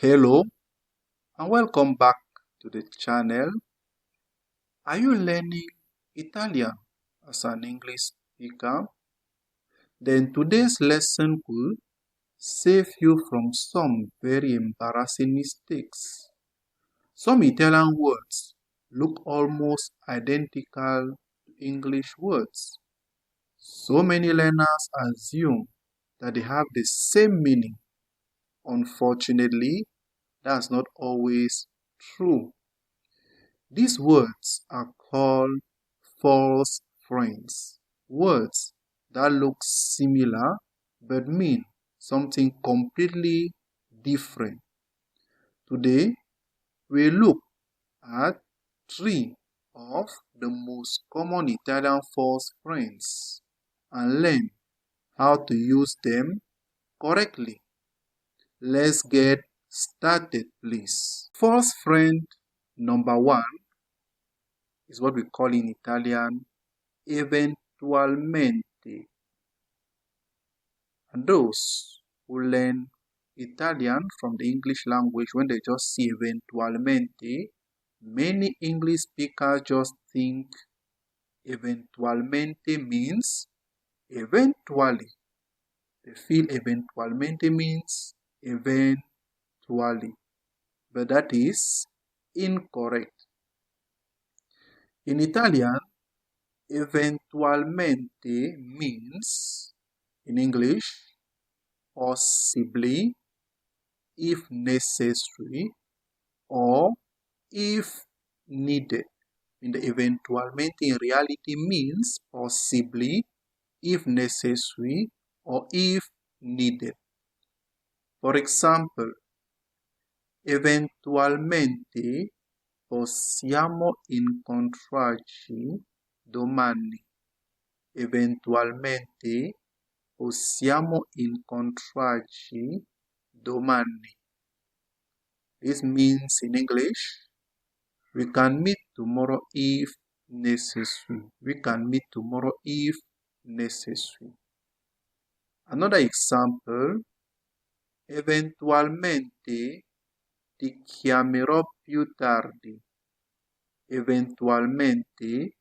Hello and welcome back to the channel. Are you learning Italian as an English speaker? Then today's lesson could save you from some very embarrassing mistakes. Some Italian words look almost identical to English words. So many learners assume that they have the same meaning. Unfortunately, that's not always true. These words are called false friends, words that look similar but mean something completely different. Today, we look at three of the most common Italian false friends and learn how to use them correctly. Let's get started, please. False friend number one is what we call in Italian eventualmente. And those who learn Italian from the English language, when they just see eventualmente, many English speakers just think eventualmente means eventually. They feel eventualmente means eventually. But that is incorrect. In Italian, eventualmente means, in English, possibly, if necessary, or if needed. In the eventualmente in reality means possibly, if necessary, or if needed. For example, eventualmente possiamo incontrarci domani. Eventualmente possiamo incontrarci domani. This means in English, we can meet tomorrow if necessary. We can meet tomorrow if necessary. Another example, eventualmente ti chiamerò più tardi. Eventualmente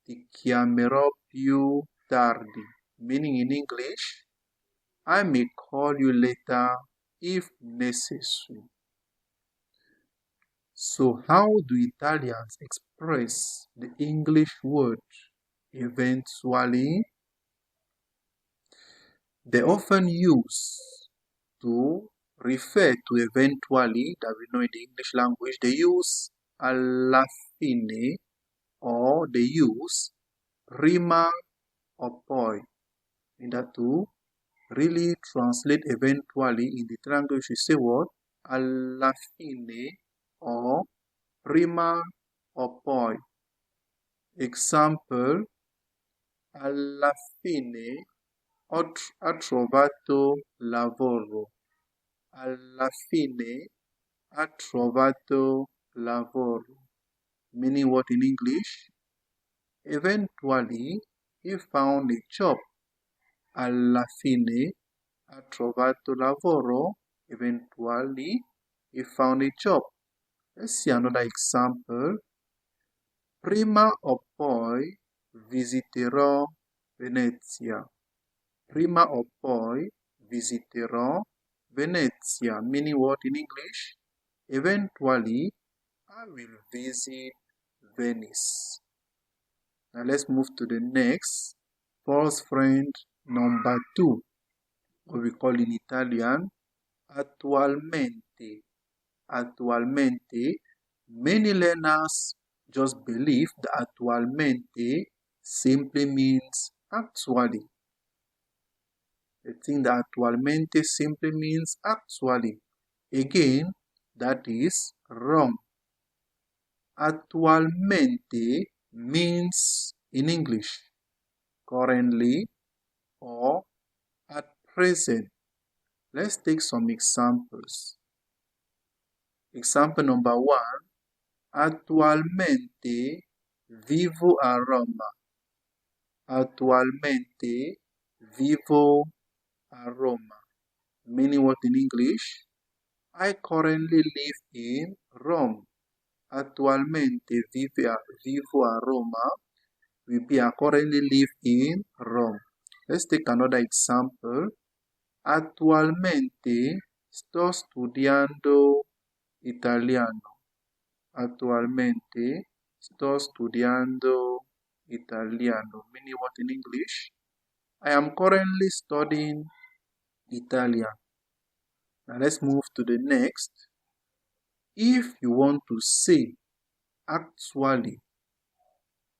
ti chiamerò più tardi. Meaning in English, I may call you later if necessary. So how do Italians express the English word eventually? They often use to refer to eventually that we know in the English language. They use alla fine or they use prima or poi. In that to really translate eventually in the language, you say what? Alla fine or prima or poi. Example, alla fine ha trovato lavoro. Alla fine ha trovato lavoro. Meaning what in English? Eventually, he found a job. Alla fine ha trovato lavoro. Eventually, he found a job. Let's see another example. Prima o poi visiterò Venezia. Prima o poi visiterò Venezia. Meaning what in English? Eventually, I will visit Venice. Now let's move to the next. False friend number two, what we call in Italian, attualmente. Attualmente, many learners just believe that attualmente simply means actually. They think that attualmente simply means actually. Again, that is wrong. Attualmente means in English currently or at present. Let's take some examples. Example number one, attualmente vivo a Roma. Attualmente vivo a Roma. Meaning what in English? I currently live in Rome. Attualmente vivo a Roma. Will be I currently live in Rome. Let's take another example. Attualmente sto studiando italiano. Attualmente sto studiando italiano. Meaning what in English? I am currently studying Italian. Now let's move to the next. If you want to say actually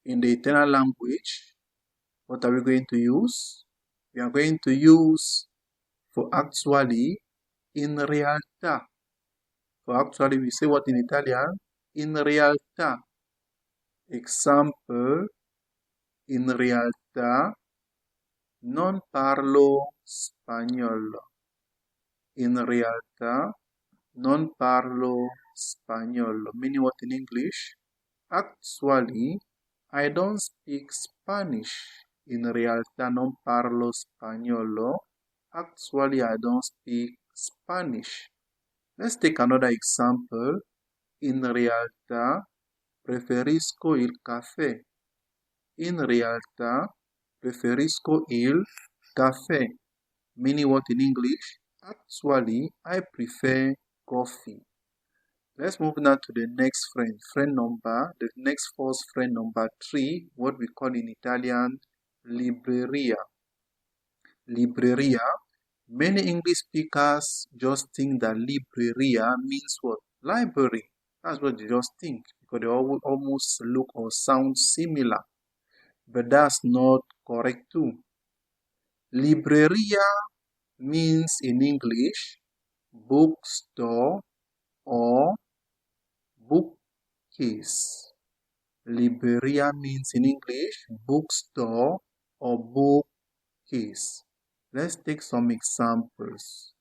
in the Italian language, what are we going to use? We are going to use for actually in realtà. For actually, we say what in Italian? In realtà. Example, in realtà non parlo spagnolo. In realtà non parlo spagnolo. Meaning what in English? Actually, I don't speak Spanish. In realtà non parlo spagnolo. Actually, I don't speak Spanish. Let's take another example. In realtà preferisco il caffè. In realtà preferisco il caffè. Meaning what in English? Actually, I prefer coffee. Let's move now to the next friend. The next first friend number 3, what we call in Italian, libreria. Libreria. Many English speakers just think that libreria means what? Library. That's what they just think because they almost look or sound similar. But that's not correct too. Libreria means in English bookstore or bookcase. Libreria means in English bookstore or bookcase. Let's take some examples.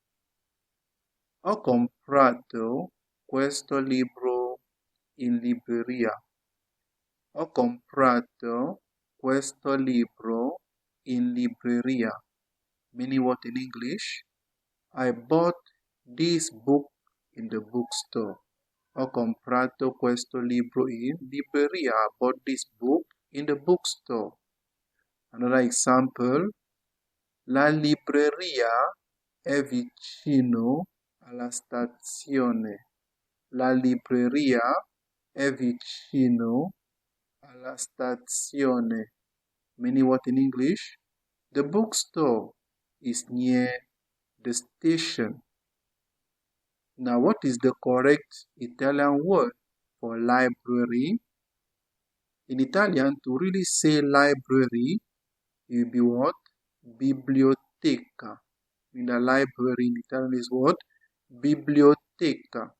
Ho comprato questo libro in libreria. Ho comprato questo libro in libreria. Meaning what in English? I bought this book in the bookstore. Ho comprato questo libro in libreria. I bought this book in the bookstore. Another example. La libreria è vicino alla stazione. La libreria è vicino alla stazione. Meaning what in English? The bookstore is near the station. Now, what is the correct Italian word for library? In Italian, to really say library, it will be what? Biblioteca. In the library in Italian is what? Biblioteca.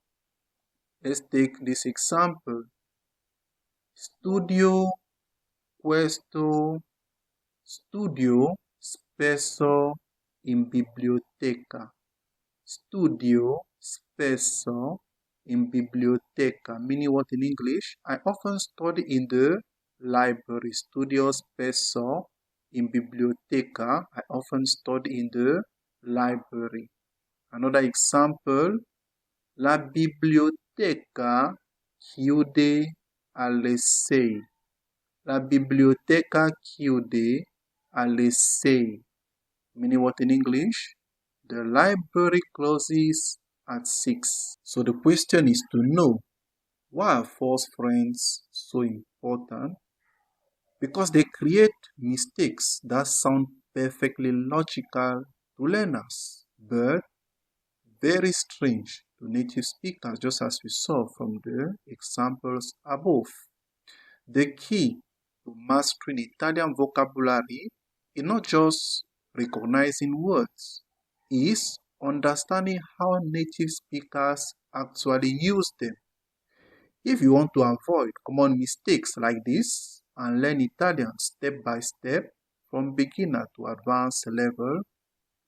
Let's take this example. Studio spesso in biblioteca. Studio spesso in biblioteca. Meaning what in English? I often study in the library. Studio spesso in biblioteca. I often study in the library. Another example. La biblioteca chiude alle 6. La biblioteca chiude alle 6. Meaning what in English? The library closes at 6. So the question is to know, why are false friends so important? Because they create mistakes that sound perfectly logical to learners, but very strange to native speakers, just as we saw from the examples above. The key to mastering Italian vocabulary is not just recognizing words, is understanding how native speakers actually use them. If you want to avoid common mistakes like this and learn Italian step by step from beginner to advanced level,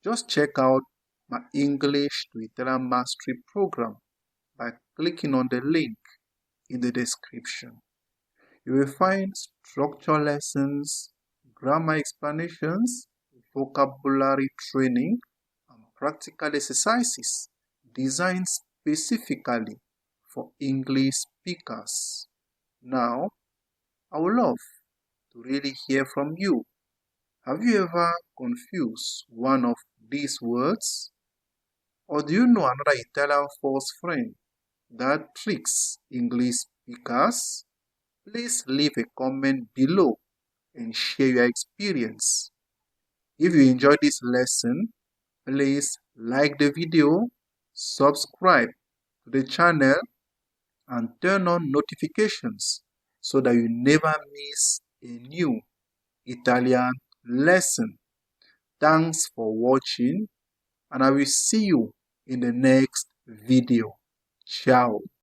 just check out my English to Italian Mastery program by clicking on the link in the description. You will find structured lessons, grammar explanations, vocabulary training, and practical exercises designed specifically for English speakers. Now, I would love to really hear from you. Have you ever confused one of these words? Or do you know another Italian false friend that tricks English speakers? Please leave a comment below and share your experience. If you enjoyed this lesson, please like the video, subscribe to the channel, and turn on notifications so that you never miss a new Italian lesson. Thanks for watching, and I will see you in the next video. Ciao.